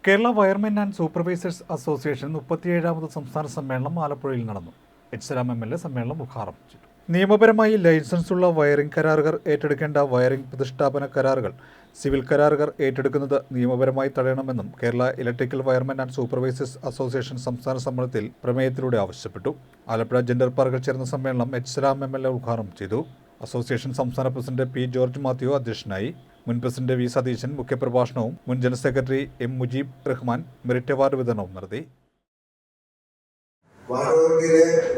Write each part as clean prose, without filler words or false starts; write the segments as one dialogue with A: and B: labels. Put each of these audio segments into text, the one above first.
A: Kerala wiremen and supervisors association 37ാമത് സംസ്ഥാന സമ്മേളനം ആലപ്പുഴയിൽ നടന്നു. എച്ച് MLA സമ്മേളനം ഉദ്ഘാടനം ചെയ്തു. നിയമപരമായി ലൈസൻസുള്ള വയറിംഗ് കരാറുകാർ ഏറ്റെടുക്കേണ്ട വയറിംഗ് പ്രതിഷ്ഠാപന കരാറുകൾ സിവിൽ കരാറുകാർ ഏറ്റെടുക്കുന്നത് നിയമപരമായി തടയണമെന്നും Kerala electrical wiremen and supervisors association സംസ്ഥാന സമ്മേളനത്തിൽ പ്രമേയത്തിലൂടെ ആവശ്യപ്പെട്ടു. ആലപ്പുഴ ജെൻഡർ പാർക്കിൽ ചേർന്ന സമ്മേളനം എച്ച് MLA ഉദ്ഘാടനം ചെയ്തു. അസോസിയേഷൻ സംസ്ഥാന പ്രസിഡന്റ് പി ജോർജ് മാത്യു അധ്യക്ഷനായി. മുൻ പ്രസിഡന്റ് വി സതീശൻ മുഖ്യപ്രഭാഷണവും മുൻ general secretary M Mujeeb Rahman merit award വിതരണവും നടത്തി.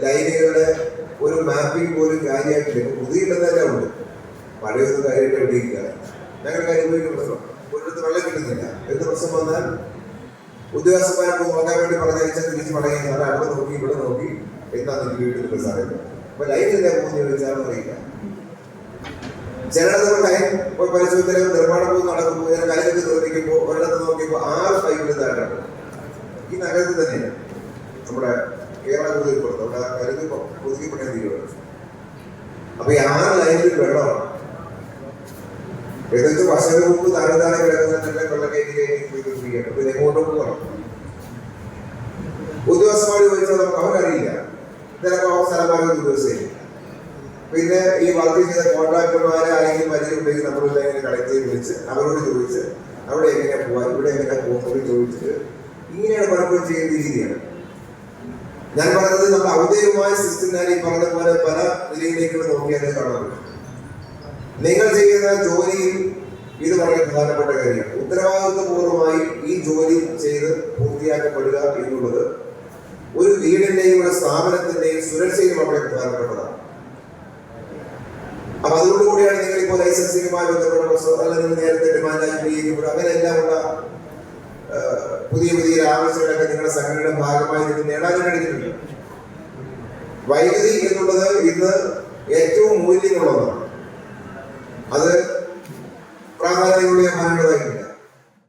B: ലൈനുകളുടെ ഒരു മാപ്പിംഗ് പോലും കാര്യമായിട്ടില്ല. പുതിയതെല്ലാം ഉണ്ട്, പഴയൊന്നും കാര്യമായിട്ട് എവിടെയില്ല. ഞങ്ങളുടെ അനുഭവിക്കുന്ന പ്രശ്നം ഒരിടത്ത് വെള്ളം കിട്ടുന്നില്ല. എന്ത് പ്രശ്നം വന്നാൽ ഉദ്യോഗസ്ഥന്മാരെ നോക്കാൻ വേണ്ടി പറഞ്ഞയച്ചാൽ തിരിച്ച് പറയുന്നത് അവിടെ നോക്കി ഇവിടെ നോക്കി എന്താണ് എനിക്ക് വീട്ടിൽ സാധനം. അപ്പൊ ലൈനില്ല പോകുന്ന ചോദിച്ചാൽ അറിയില്ല. ചിലയിടത്ത് ടൈം പരിശോധന നിർമ്മാണം പോകുന്ന നടക്കുമ്പോൾ ഞാൻ കലയൊക്കെ നിർമ്മിക്കുമ്പോൾ ഒരിടത്ത് നോക്കിയപ്പോൾ 6 പൈപ്പിൽ താഴാണ്. ഈ നഗരത്തിൽ തന്നെയാണ് നമ്മുടെ കേരള പുതുക്കിപ്പെടുന്നത്. അവിടെ കരുതി പുതുക്കിപ്പെടാൻ തീരുമാനം. അപ്പൊ ഈ 6 ലൈനിൽ വെള്ളമാണ്. ഏകദേശം വർഷങ്ങൾക്ക് മുമ്പ് താഴെ കിടക്കുന്നതിന്റെ വെള്ളം കയറ്റി പിന്നെ എങ്ങോട്ടും പോകണം. ഉദ്യോഗസ്ഥന്മാർ ചോദിച്ചാൽ നമുക്ക് അവർക്കറിയില്ല. ചിലപ്പോൾ അവർ സ്ഥലമാരും ഉദ്യോഗസ്ഥയില്ല. പിന്നെ ഈ വർക്ക് ചെയ്ത കോൺട്രാക്ടർമാരെ ആരെങ്കിലും പരിചയമുണ്ടെങ്കിൽ നമ്മളെല്ലാം ഇങ്ങനെ കളക്ട് ചെയ്ത് വിളിച്ച് അവരോട് ചോദിച്ച് അവിടെ എങ്ങനെയാ പോവാൻ ഇവിടെ എങ്ങനെയാ പോകുന്നത് ചോദിച്ചിട്ട് ഇങ്ങനെയാണ് പലപ്പോഴും ചെയ്യുന്ന രീതിയാണ്. ഞാൻ പറഞ്ഞത് നമ്മൾ ഔദ്യോഗികമായ സിസ്റ്റം ഈ പറഞ്ഞ പോലെ പല നിലയിലേക്ക് നോക്കിയാൽ കാണാൻ പറ്റും. നിങ്ങൾ ചെയ്യുന്ന ജോലിയിൽ ഇത് വളരെ പ്രധാനപ്പെട്ട കാര്യമാണ്. ഉത്തരവാദിത്വപൂർവമായി ഈ ജോലി ചെയ്ത് പൂർത്തിയാക്കപ്പെടുക എന്നുള്ളത് ഒരു വീടിന്റെയും ഒരു സ്ഥാപനത്തിന്റെയും സുരക്ഷയും വളരെ പ്രധാനപ്പെട്ടതാണ്. അപ്പൊ അതുകൊണ്ടുകൂടിയാണ് നിങ്ങൾ ഇപ്പോൾ ലൈസൻസിങ്ങുമായി ബന്ധപ്പെട്ട പ്രശ്നം അല്ലെങ്കിൽ നേരത്തെ ഡിമാൻഡ് അങ്ങനെ എല്ലാമുള്ള പുതിയ ആവശ്യങ്ങളൊക്കെ നിങ്ങളുടെ സംഘടനയുടെ ഭാഗമായി നിങ്ങൾ നേടാനും കഴിഞ്ഞിട്ടുണ്ട്. വൈദ്യുതി എന്നുള്ളത് ഇന്ന് ഏറ്റവും മൂല്യമുള്ളതാണ്. അത് പ്രാധാന്യമുള്ള മാനേണ്ടതായിട്ടുണ്ട്.